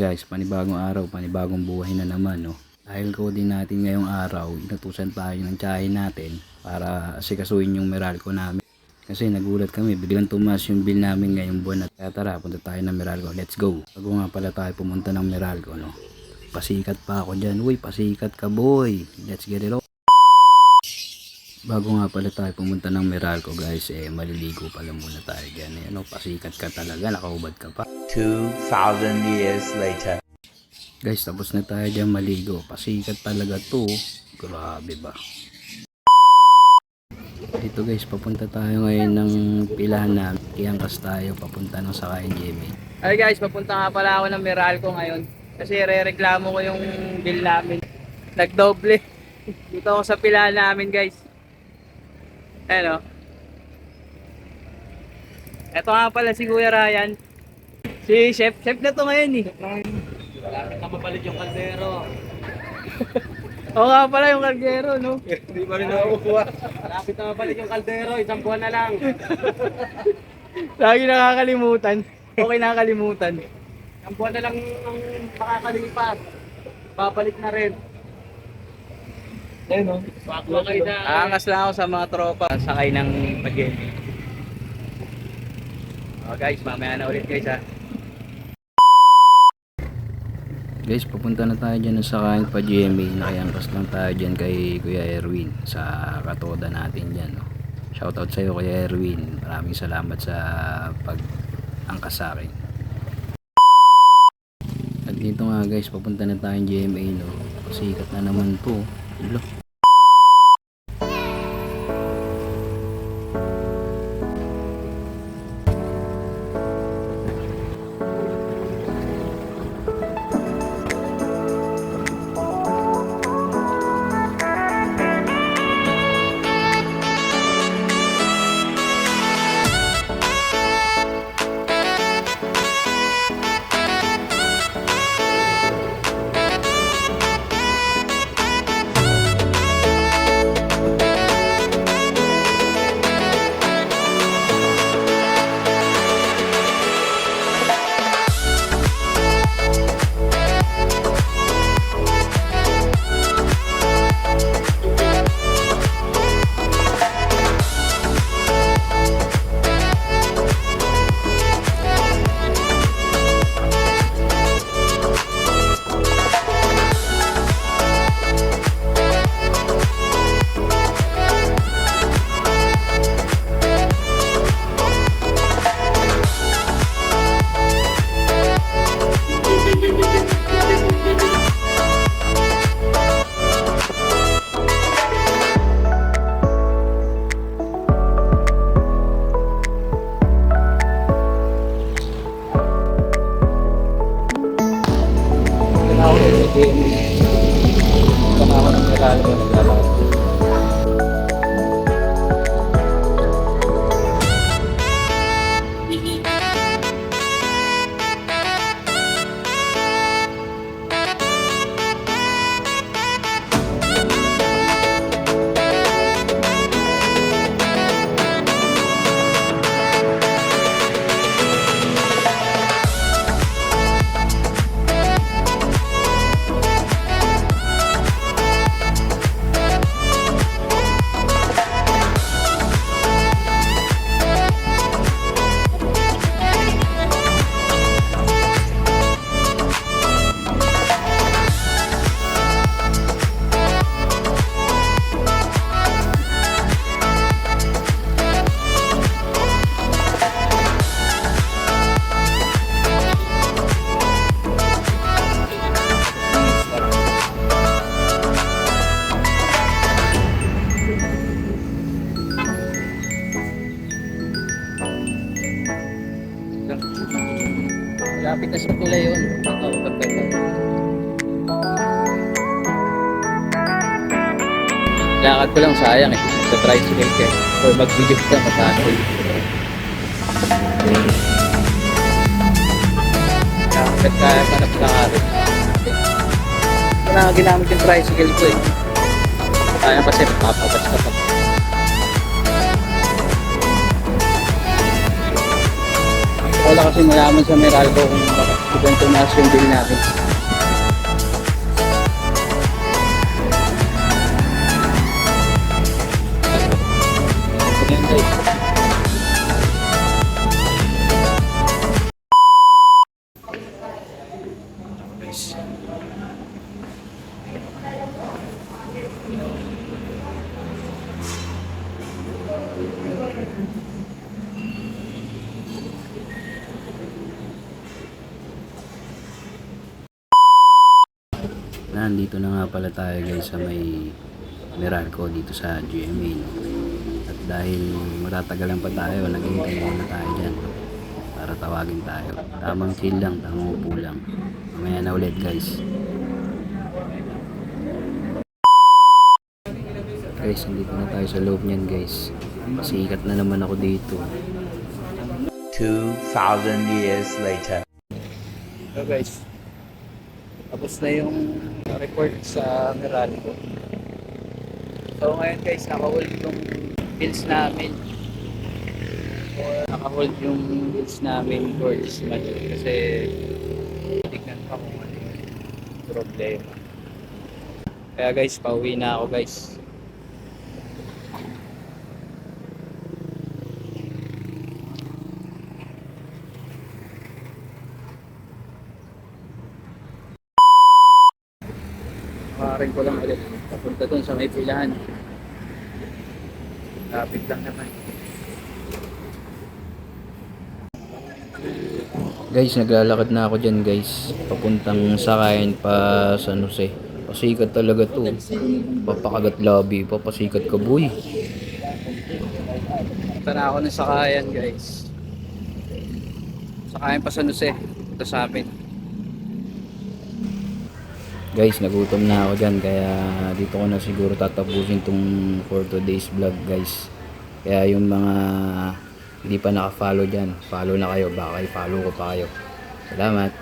guys, panibagong araw, panibagong buhay na naman, no. Dahil coding natin ngayong araw, inutusan tayo ng tiyahin natin para asikasuhin yung Meralco namin. Kasi nagulat kami, biglang tumaas yung bill namin ngayong buwan. Kaya tara, punta tayo ng Meralco, let's go. Bago nga pala tayo pumunta ng Meralco, no. Pasikat pa ako dyan, uy, pasikat ka boy, let's get it on. Bago nga pala tayo pumunta ng Meralco guys, maliligo pala muna tayo dyan. Ano, pasikat ka talaga, nakaubad ka pa. 2,000 years later. Guys, tapos na tayo dyan maligo. Pasikat talaga to. Grabe ba? Dito guys, papunta tayo ngayon ng pilahan namin. Iangkas tayo, papunta ng Sakayan Jimmy. Hi guys, papunta nga pala ako ng Meralco ngayon. Kasi re-reklamo ko yung bill namin. Nagdoble. Dito ako sa pilahan namin guys. Ano? Ito nga pala si Kuya Ryan. Si chef na to ngayon eh. Malapit na mapalit yung kaldero. Oo nga pala yung kaldero, no? Hindi pa rin nakukuha. Malapit na mapalit yung kaldero, isang buwan na lang. Lagi nakakalimutan. Okay, nakakalimutan. Isang buwan na lang ang makakalipas. Babalik na rin. Ayun o. Wakuha kayo na. Aangas lang ako sa mga tropa. Sakay ng pag-ibig. Oh guys, mamaya na ulit guys ha. Guys, papunta na tayo dyan sa Sakayan pa GMA. Nakiangkas lang tayo dyan kay Kuya Erwin sa katoda natin dyan, no. Shoutout sa iyo Kuya Erwin. Maraming salamat sa pag-angkas sa akin. At dito nga guys, papunta na tayo GMA, no. Pasikat na naman to. Hello. Kamawa ng Meralco naglalakad. Lapit na sa tulay yun. Oo, perfect. Lakad ko lang sayang eh. Sa tricycle ka. Or mag-video ka matano. Lakad kaya pa na pinakarin. Ito na ginamit yung tricycle ko eh. Kaya kasi mapapapas ka pa. Wala kasi malaman sa Meralco kung bakit tumaas yung bill natin. Ayan guys. Nandito na nga pala tayo guys sa may Meralco dito sa GMA, no? At dahil matatagalan pa tayo, naghihintay muna tayo dyan para tawagin tayo. Tamang chill lang, tamang upo lang. Mamaya na ulit guys. Guys, nandito na tayo sa loob niyan guys. Sikat na naman ako dito. 2,000 years later. So guys, tapos na yung report sa Meralco. So ngayon guys, naka-hold yung bills namin. Naka-hold yung bills namin for this month kasi tignan pa kung ano yung problema. Kaya guys, pauwi na ako guys. Makaring ko lang ulit papunta dun sa may pilahan. Lapit lang naman. Guys, naglalakad na ako dyan guys. Papuntang Sakayan pa San Jose. Pasikat talaga to. Papakagat labi, papasikat ka boy. Punta na ako ng Sakayan guys. Sakayan pa San Jose. Ito sa amin. Guys, nagutom na ako dyan. Kaya dito ko na siguro tatapusin tong for today's vlog guys. Kaya yung mga hindi pa naka-follow dyan, follow na kayo. Baka i-follow ko pa kayo. Salamat.